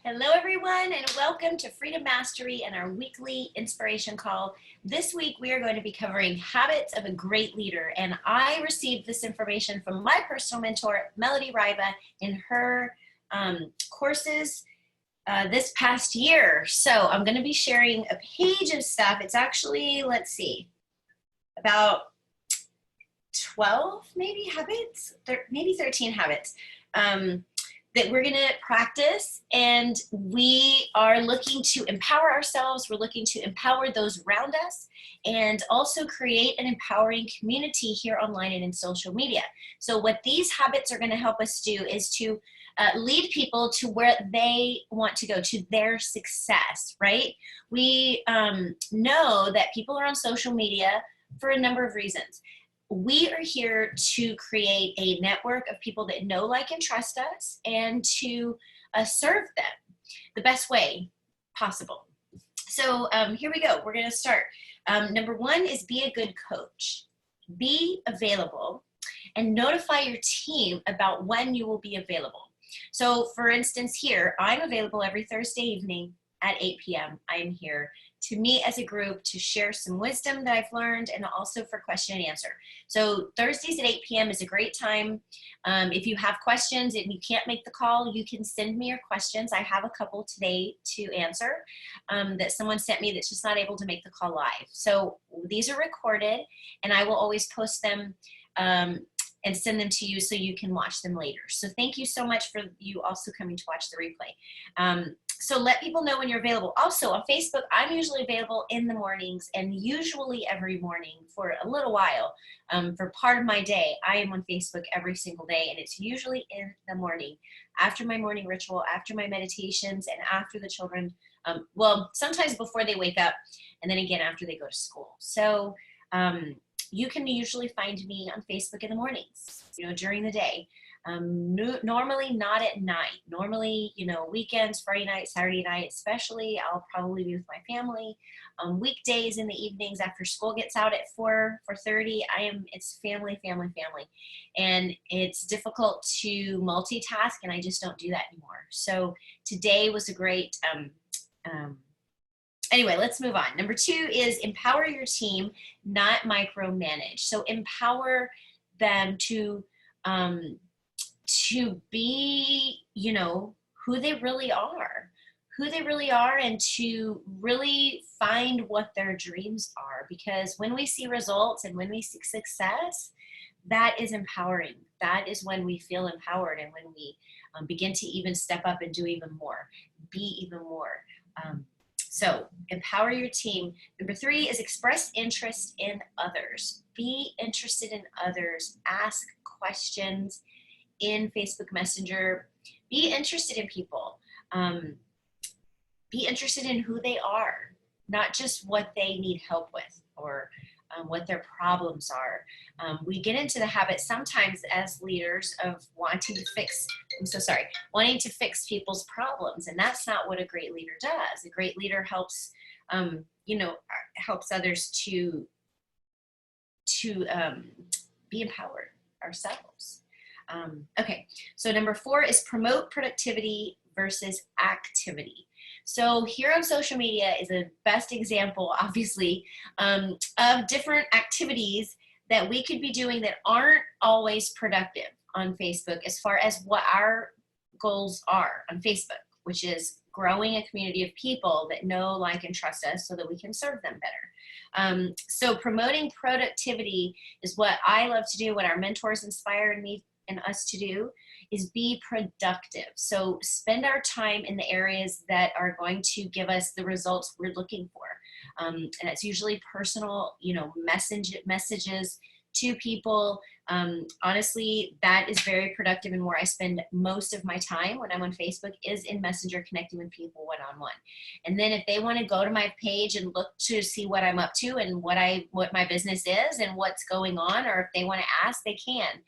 Hello, everyone, and welcome to Freedom Mastery and our weekly inspiration call. This week, we are going to be covering habits of a great leader, and I received this information from my personal mentor, Melody Riva, in her courses this past year. So I'm going to be sharing a page of stuff. It's actually, let's see, about 12 maybe habits, maybe 13 habits. That we're going to practice, and we are looking to empower ourselves. We're looking to empower those around us and also create an empowering community here online and in social media. So what these habits are going to help us do is to lead people to where they want to go, to their success, right? We know that people are on social media for a number of reasons. We are here to create a network of people that know, like, and trust us, and to serve them the best way possible. So here we go. We're going to start. Number one is be a good coach. Be available and notify your team about when you will be available. So for instance, here, I'm available every Thursday evening at 8 p.m. I'm here to meet as a group, to share some wisdom that I've learned, and also for question and answer. So Thursdays at 8 p.m. is a great time. If you have questions and you can't make the call, you can send me your questions. I have a couple today to answer that someone sent me that's just not able to make the call live. So these are recorded, and I will always post them and send them to you so you can watch them later. So thank you so much for you also coming to watch the replay. So let people know when you're available. Also on Facebook, I'm usually available in the mornings, and usually every morning for a little while. For part of my day, I am on Facebook every single day, and it's usually in the morning, after my morning ritual, after my meditations, and after the children, well, sometimes before they wake up, and then again after they go to school. So you can usually find me on Facebook in the mornings, during the day. Normally not at night. Normally, weekends, Friday night, Saturday night, especially, I'll probably be with my family. Weekdays in the evenings after school gets out at 4:30, it's family. And it's difficult to multitask, and I just don't do that anymore. So today was a great, anyway, let's move on. Number two is empower your team, not micromanage. So empower them to be, who they really are, and to really find what their dreams are. Because when we see results and when we see success, that is empowering. That is when we feel empowered, and when we begin to even step up and do even more, be even more. So empower your team. Number three is express interest in others. Be interested in others. Ask questions in Facebook Messenger. Be interested in people. Be interested in who they are, not just what they need help with, or what their problems are. We get into the habit sometimes as leaders of wanting to fix people's problems, and that's not what a great leader does. A great leader helps, helps others to be empowered ourselves. Okay, so number four is promote productivity versus activity. So here on social media is a best example, obviously, of different activities that we could be doing that aren't always productive on Facebook, as far as what our goals are on Facebook, which is growing a community of people that know, like, and trust us so that we can serve them better. So promoting productivity is what I love to do, what our mentors inspired me and us to do, is be productive. So spend our time in the areas that are going to give us the results we're looking for. And it's usually personal, messages to people. Honestly, that is very productive, and where I spend most of my time when I'm on Facebook is in Messenger, connecting with people one-on-one. And then if they want to go to my page and look to see what I'm up to and what my business is and what's going on, or if they want to ask, they can.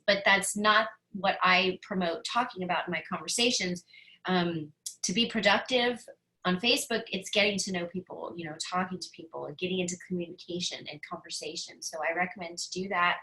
But that's not what I promote talking about in my conversations. To be productive on Facebook, it's getting to know people, talking to people and getting into communication and conversation. So I recommend to do that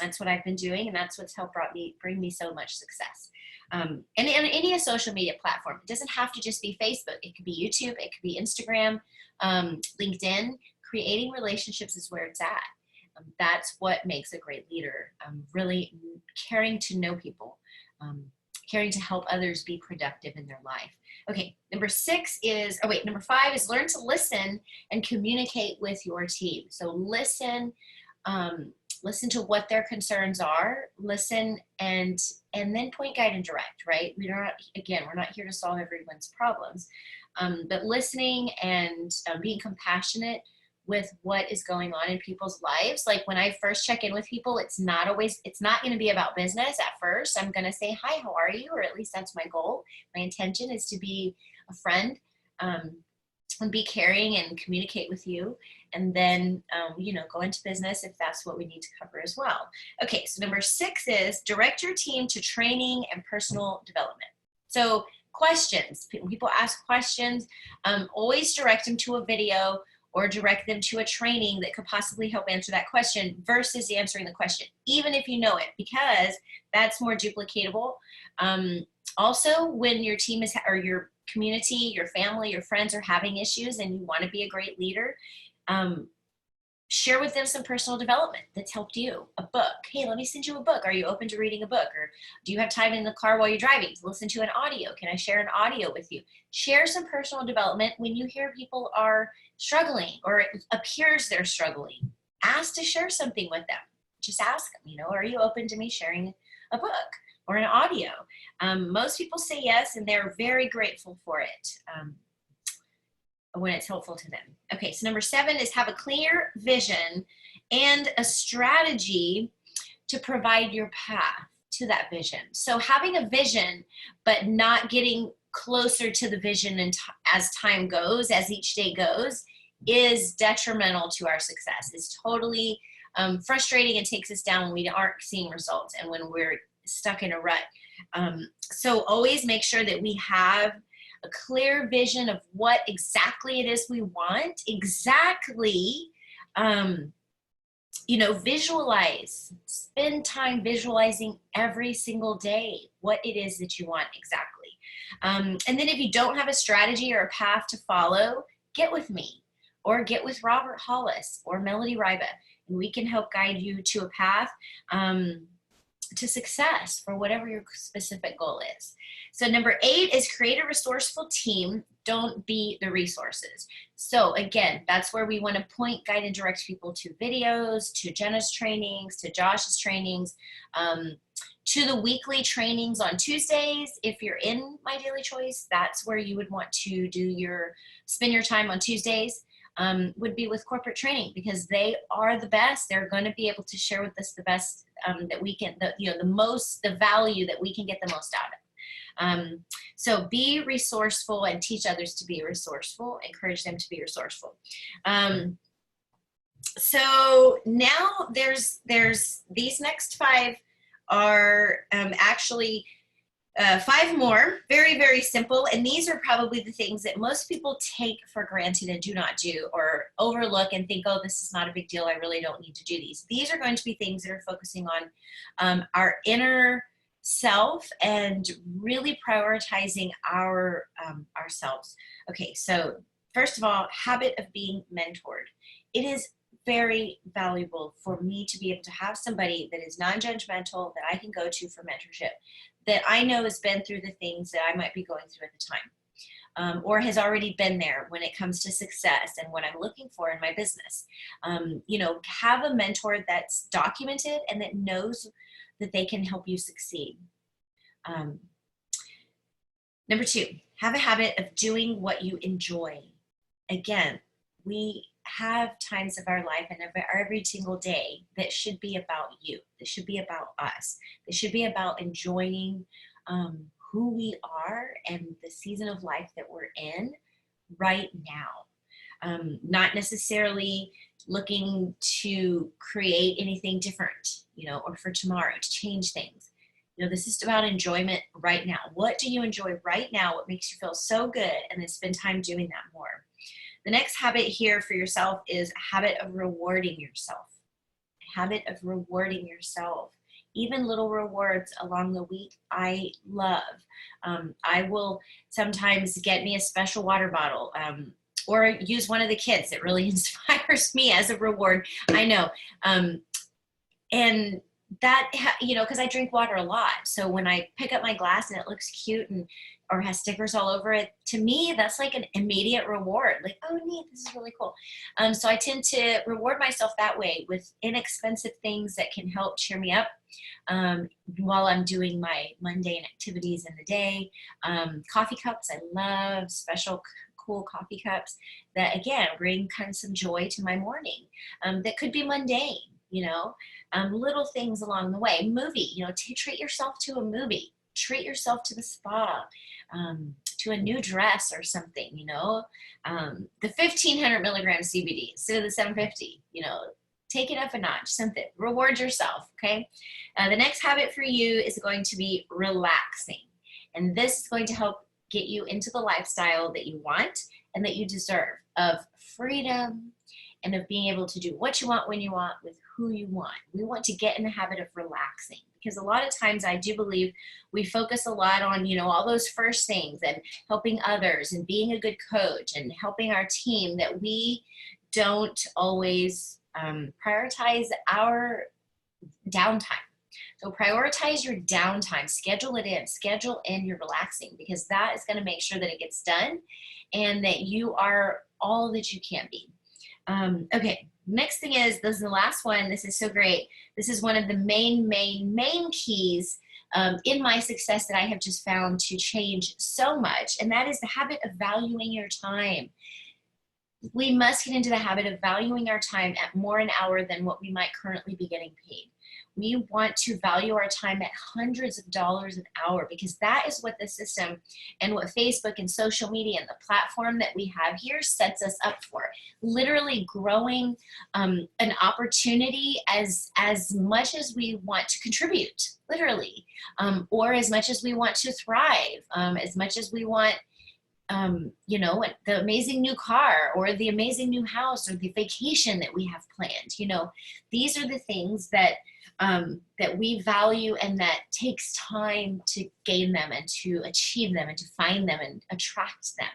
That's what I've been doing, and that's what's helped bring me so much success. And any social media platform. It doesn't have to just be Facebook. It could be YouTube. It could be Instagram, LinkedIn. Creating relationships is where it's at. That's what makes a great leader. Really caring to know people, caring to help others be productive in their life. Okay, number 5 is learn to listen and communicate with your team. So listen to what their concerns are, listen, and then point, guide, and direct, right? We're not here to solve everyone's problems, but listening and being compassionate with what is going on in people's lives. Like when I first check in with people, it's not going to be about business at first. I'm going to say, hi, how are you? Or at least that's my goal. My intention is to be a friend, and be caring and communicate with you. And then, go into business if that's what we need to cover as well. Okay, so number 6 is direct your team to training and personal development. So questions, when people ask questions, always direct them to a video or direct them to a training that could possibly help answer that question versus answering the question, even if you know it, because that's more duplicatable. Also, when your team or your community, your family, your friends are having issues and you want to be a great leader, share with them some personal development that's helped you. A book. Hey, let me send you a book. Are you open to reading a book? Or do you have time in the car while you're driving to listen to an audio? Can I share an audio with you? Share some personal development when you hear people are struggling or it appears they're struggling. Ask to share something with them. Just ask them, are you open to me sharing a book or an audio? Most people say yes, and they're very grateful for it. When it's helpful to them. Okay, so number 7 is have a clear vision and a strategy to provide your path to that vision. So having a vision, but not getting closer to the vision and as time goes, as each day goes, is detrimental to our success. It's totally frustrating and takes us down when we aren't seeing results and when we're stuck in a rut. So always make sure that we have a clear vision of what exactly it is we want. Exactly, visualize, spend time visualizing every single day what it is that you want exactly. And then if you don't have a strategy or a path to follow, get with me or get with Robert Hollis or Melody Riba, and we can help guide you to a path to success for whatever your specific goal is. So number 8 is create a resourceful team. Don't be the resources. So again, that's where we want to point, guide, and direct people to videos, to Jenna's trainings, to Josh's trainings, to the weekly trainings on Tuesdays. If you're in My Daily Choice, that's where you would want to spend your time on Tuesdays. Would be with corporate training, because they are the best. They're going to be able to share with us the best that we can, the value that we can get the most out of. So be resourceful and teach others to be resourceful. Encourage them to be resourceful. So now there's these next 5 are actually 5 more, very, very simple. And these are probably the things that most people take for granted and do not do, or overlook and think, oh, this is not a big deal. I really don't need to do these. These are going to be things that are focusing on our inner self and really prioritizing ourselves. Okay, so first of all, habit of being mentored. It is very valuable for me to be able to have somebody that is non-judgmental that I can go to for mentorship, that I know has been through the things that I might be going through at the time, or has already been there when it comes to success and what I'm looking for in my business. Have a mentor that's documented and that knows that they can help you succeed. Number 2, have a habit of doing what you enjoy. Again, we have times of our life and every single day that should be about you. That should be about us. That should be about enjoying who we are and the season of life that we're in right now. Not necessarily looking to create anything different, or for tomorrow to change things. This is about enjoyment right now. What do you enjoy right now? What makes you feel so good? And then spend time doing that more. The next habit here for yourself is a habit of rewarding yourself. habit of rewarding yourself. Even little rewards along the week, I love. I will sometimes get me a special water bottle, or use one of the kids. It really inspires me as a reward. I know. And that, you know, because I drink water a lot. So when I pick up my glass and it looks cute and or has stickers all over it, to me, that's like an immediate reward. Like, oh, neat, this is really cool. So I tend to reward myself that way with inexpensive things that can help cheer me up while I'm doing my mundane activities in the day. Coffee cups, I love special cool coffee cups that, again, bring kind of some joy to my morning. That could be mundane, you know, little things along the way. Movie, you know, treat yourself to a movie. Treat yourself to the spa, to a new dress or something, you know. The 1,500 milligram CBD instead of the 750, you know, take it up a notch, something. Reward yourself, okay? The next habit for you is going to be relaxing. And this is going to help get you into the lifestyle that you want and that you deserve, of freedom and of being able to do what you want when you want with who you want. We want to get in the habit of relaxing, because a lot of times I do believe we focus a lot on, you know, all those first things and helping others and being a good coach and helping our team, that we don't always prioritize our downtime. So prioritize your downtime, schedule in your relaxing, because that is going to make sure that it gets done and that you are all that you can be. Okay, next thing is, this is the last one. This is so great. This is one of the main keys in my success that I have just found to change so much, and that is the habit of valuing your time. We must get into the habit of valuing our time at more an hour than what we might currently be getting paid. We want to value our time at hundreds of dollars an hour, because that is what the system and what Facebook and social media and the platform that we have here sets us up for. Literally growing an opportunity as much as we want to contribute, literally, or as much as we want to thrive, as much as we want, you know, the amazing new car or the amazing new house or the vacation that we have planned. You know, these are the things that that we value and that takes time to gain them and to achieve them and to find them and attract them.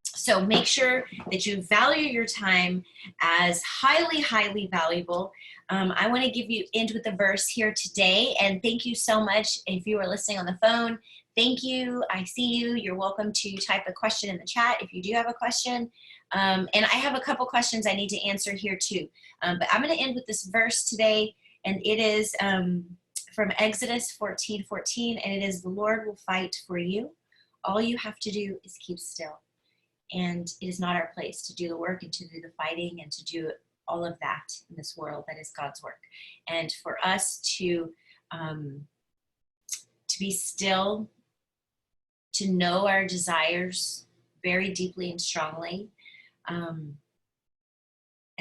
So make sure that you value your time as highly, highly valuable. I want to end with a verse here today, and thank you so much if you are listening on the phone. Thank you. I see you. You're welcome to type a question in the chat if you do have a question. And I have a couple questions I need to answer here too. But I'm going to end with this verse today, and it is from Exodus 14:14, and it is, "The Lord will fight for you. All you have to do is keep still." And it is not our place to do the work and to do the fighting and to do all of that in this world. That is God's work. And for us to be still, to know our desires very deeply and strongly, and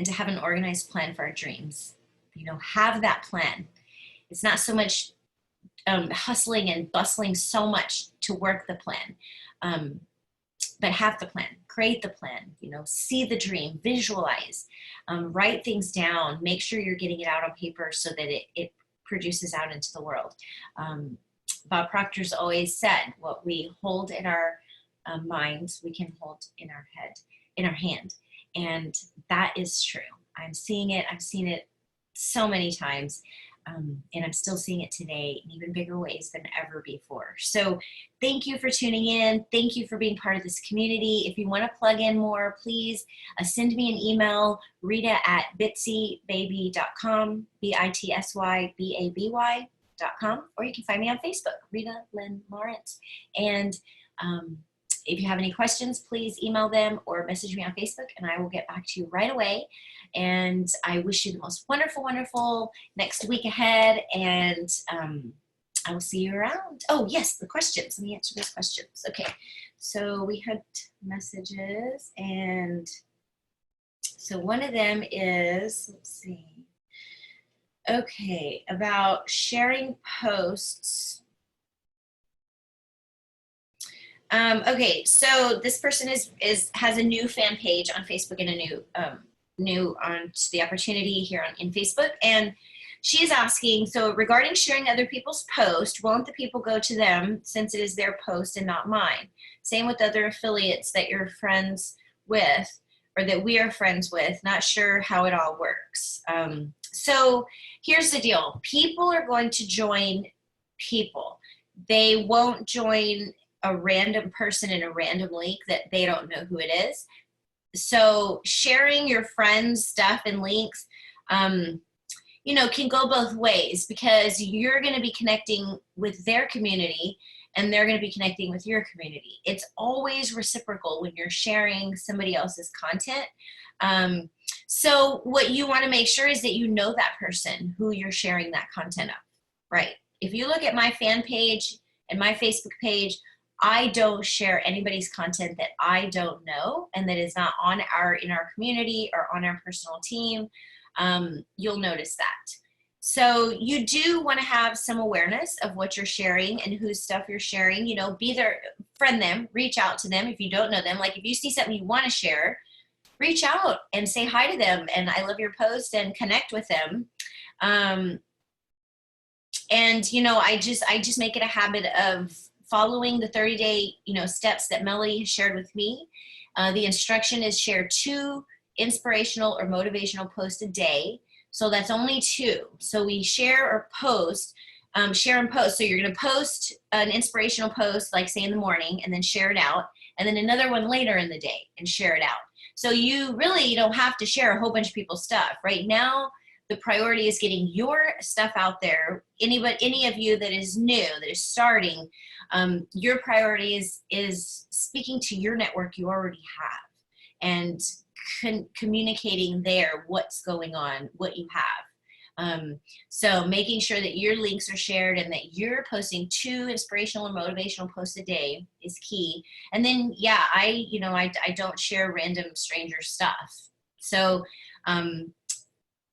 to have an organized plan for our dreams. You know, have that plan. It's not so much hustling and bustling so much to work the plan, but have the plan, create the plan, you know, see the dream, visualize, write things down, make sure you're getting it out on paper so that it produces out into the world. Bob Proctor's always said, what we hold in our minds, we can hold in our hand. And that is true. I'm seeing it. I've seen it so many times. And I'm still seeing it today in even bigger ways than ever before. So thank you for tuning in. Thank you for being part of this community. If you want to plug in more, please send me an email, rita@bitsybaby.com, BITSYBABY.com, or you can find me on Facebook, Rita Lynn Lawrence. And if you have any questions, please email them or message me on Facebook, and I will get back to you right away. And I wish you the most wonderful, wonderful next week ahead, and I will see you around. Oh, yes, the questions. Let me answer those questions. Okay, so we had messages, and so one of them is, let's see. Okay, about sharing posts. Okay, so this person has a new fan page on Facebook and a new new to the opportunity here in Facebook, and she's asking, so regarding sharing other people's posts, won't the people go to them since it is their post and not mine? Same with other affiliates that you're friends with or that we are friends with. Not sure how it all works. So here's the deal. People are going to join people. They won't join a random person in a random link that they don't know who it is. So sharing your friends' stuff and links, you know, can go both ways, because you're going to be connecting with their community and they're going to be connecting with your community. It's always reciprocal when you're sharing somebody else's content. So what you want to make sure is that you know that person who you're sharing that content of, right? If you look at my fan page and my Facebook page, I don't share anybody's content that I don't know and that is not in our community or on our personal team. You'll notice that. So you do want to have some awareness of what you're sharing and whose stuff you're sharing. You know, be there, friend them, reach out to them if you don't know them. Like if you see something you want to share, reach out and say hi to them and I love your post and connect with them. And you know, I just make it a habit of following the 30-day, you know, steps that Melody has shared with me. The instruction is share 2 inspirational or motivational posts a day. So that's only 2. So we share or post, share and post. So you're going to post an inspirational post, like say in the morning, and then share it out. And then another one later in the day and share it out. So you really don't have to share a whole bunch of people's stuff. Right now, the priority is getting your stuff out there. Any of you that is new, that is starting, your priority is speaking to your network you already have and communicating there what's going on, what you have. So making sure that your links are shared and that you're posting 2 inspirational and motivational posts a day is key. And then, yeah, I don't share random stranger stuff. So,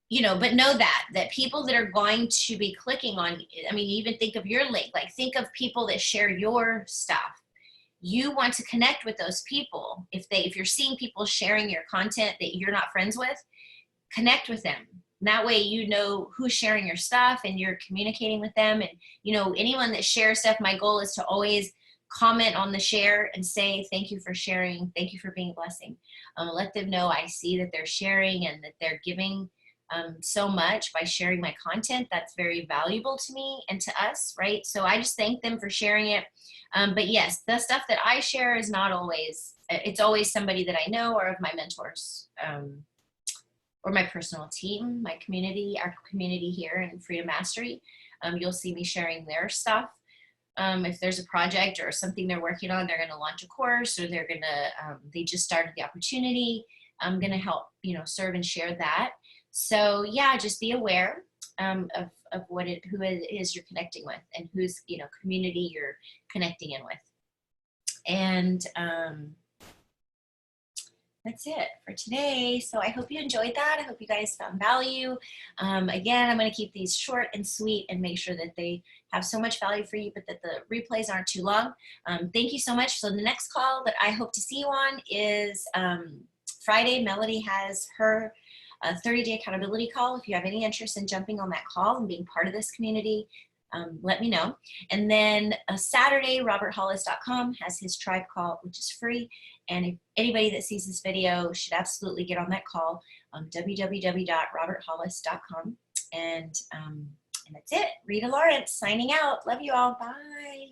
you know, but know that people that are going to be clicking on, I mean, even think of your link, like think of people that share your stuff. You want to connect with those people. If you're seeing people sharing your content that you're not friends with, connect with them. That way you know who's sharing your stuff and you're communicating with them. And you know, anyone that shares stuff, my goal is to always comment on the share and say, thank you for sharing. Thank you for being a blessing. Let them know I see that they're sharing and that they're giving so much by sharing my content. That's very valuable to me and to us, right? So I just thank them for sharing it. But yes, the stuff that I share is not always, it's always somebody that I know or of my mentors or my personal team, my community, our community here in Freedom Mastery. You'll see me sharing their stuff. If there's a project or something they're working on, they're going to launch a course or they're going to, they just started the opportunity. I'm going to help, you know, serve and share that. So yeah, just be aware of who it is you're connecting with and whose, you know, community you're connecting in with. And that's it for today. So I hope you enjoyed that. I hope you guys found value. Again, I'm going to keep these short and sweet and make sure that they have so much value for you, but that the replays aren't too long. Thank you so much. So the next call that I hope to see you on is Friday. Melody has her 30-day accountability call. If you have any interest in jumping on that call and being part of this community, let me know. And then Saturday, roberthollis.com has his tribe call, which is free. And if anybody that sees this video should absolutely get on that call, www.roberthollis.com. And that's it. Rita Lawrence signing out. Love you all. Bye.